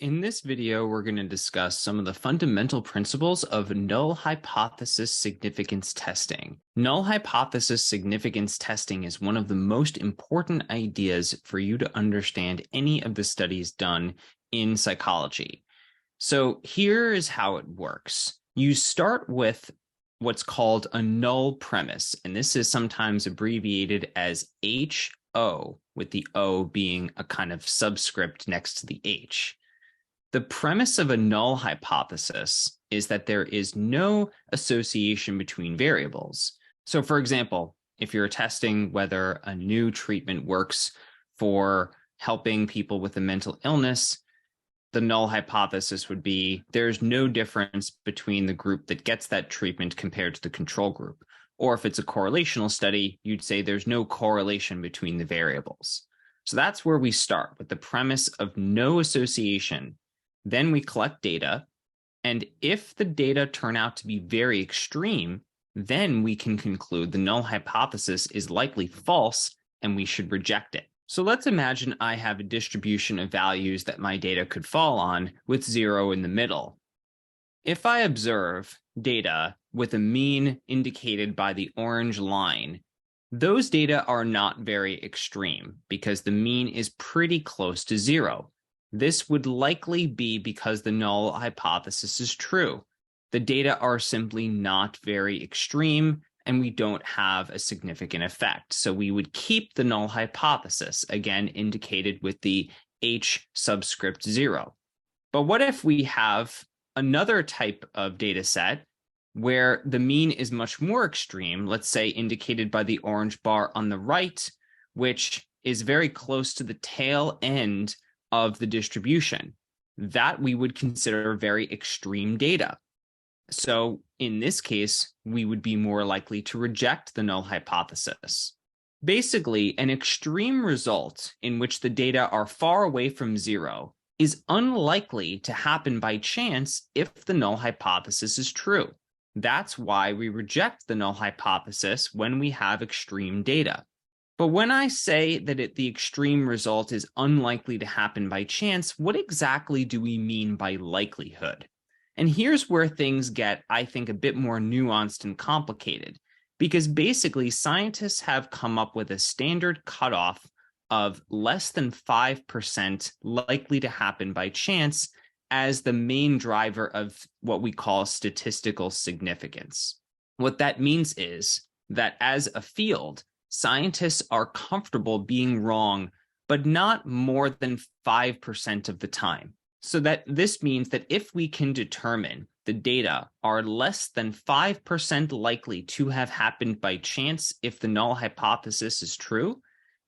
In this video, we're going to discuss some of the fundamental principles of null hypothesis significance testing. Null hypothesis significance testing is one of the most important ideas for you to understand any of the studies done in psychology. So here is how it works. You start with what's called a null premise, and this is sometimes abbreviated as HO, with the O being a kind of subscript next to the H. The premise of a null hypothesis is that there is no association between variables. So, for example, if you're testing whether a new treatment works for helping people with a mental illness, the null hypothesis would be there's no difference between the group that gets that treatment compared to the control group. Or if it's a correlational study, you'd say there's no correlation between the variables. So that's where we start, with the premise of no association. Then we collect data, and if the data turn out to be very extreme, then we can conclude the null hypothesis is likely false and we should reject it. So let's imagine I have a distribution of values that my data could fall on with 0 in the middle. If I observe data with a mean indicated by the orange line, those data are not very extreme because the mean is pretty close to 0. This would likely be because the null hypothesis is true. The data are simply not very extreme, and we don't have a significant effect. So we would keep the null hypothesis, again indicated with the H subscript 0. But what if we have another type of data set where the mean is much more extreme, let's say indicated by the orange bar on the right, which is very close to the tail end of the distribution? That we would consider very extreme data. So in this case, we would be more likely to reject the null hypothesis. Basically, an extreme result in which the data are far away from 0 is unlikely to happen by chance if the null hypothesis is true. That's why we reject the null hypothesis when we have extreme data. But when I say that the extreme result is unlikely to happen by chance, what exactly do we mean by likelihood? And here's where things get, I think, a bit more nuanced and complicated, because basically scientists have come up with a standard cutoff of less than 5% likely to happen by chance as the main driver of what we call statistical significance. What that means is that as a field, scientists are comfortable being wrong, but not more than 5% of the time. So that this means that if we can determine the data are less than 5% likely to have happened by chance if the null hypothesis is true,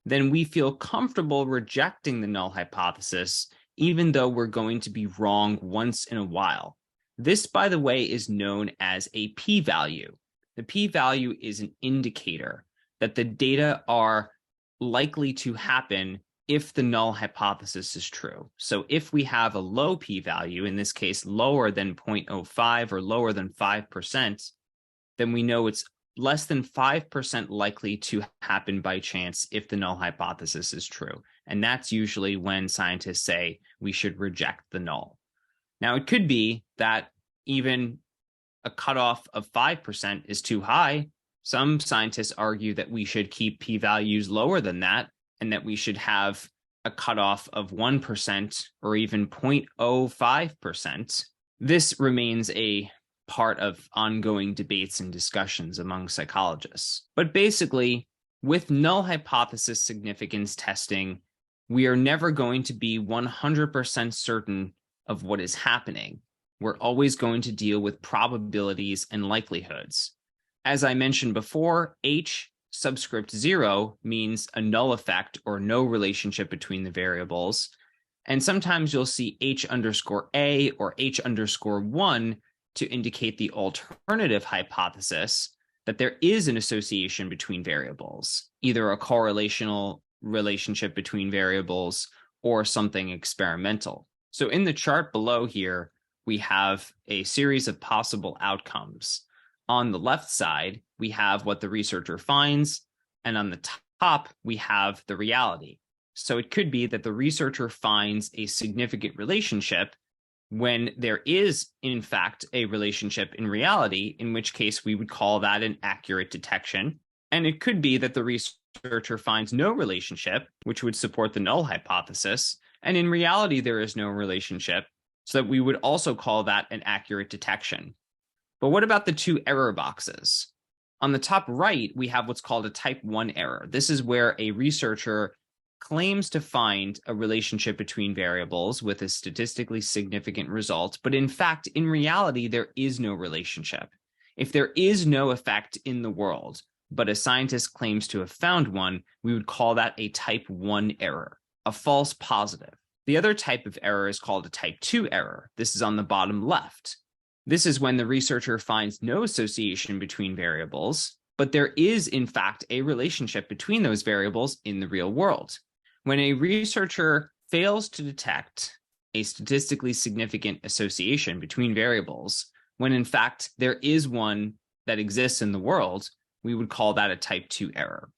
then we feel comfortable rejecting the null hypothesis, even though we're going to be wrong once in a while. This, by the way, is known as a p-value. The p-value is an indicator that the data are likely to happen if the null hypothesis is true. So if we have a low p-value, in this case lower than 0.05 or lower than 5%, then we know it's less than 5% likely to happen by chance if the null hypothesis is true. And that's usually when scientists say we should reject the null. Now, it could be that even a cutoff of 5% is too high. Some scientists argue that we should keep p-values lower than that, and that we should have a cutoff of 1% or even 0.05%. This remains a part of ongoing debates and discussions among psychologists. But basically, with null hypothesis significance testing, we are never going to be 100% certain of what is happening. We're always going to deal with probabilities and likelihoods. As I mentioned before, H subscript 0 means a null effect or no relationship between the variables. And sometimes you'll see H underscore A or H underscore 1 to indicate the alternative hypothesis that there is an association between variables, either a correlational relationship between variables or something experimental. So in the chart below here, we have a series of possible outcomes. On the left side, we have what the researcher finds, and on the top, we have the reality. So it could be that the researcher finds a significant relationship when there is, in fact, a relationship in reality, in which case we would call that an accurate detection. And it could be that the researcher finds no relationship, which would support the null hypothesis. And in reality, there is no relationship, so that we would also call that an accurate detection. But what about the two error boxes? On the top right, we have what's called a type 1 error. This is where a researcher claims to find a relationship between variables with a statistically significant result, but in fact, in reality, there is no relationship. If there is no effect in the world, but a scientist claims to have found one, we would call that a type 1 error, a false positive. The other type of error is called a type 2 error. This is on the bottom left. This is when the researcher finds no association between variables, but there is, in fact, a relationship between those variables in the real world. When a researcher fails to detect a statistically significant association between variables, when in fact there is one that exists in the world, we would call that a type 2 error.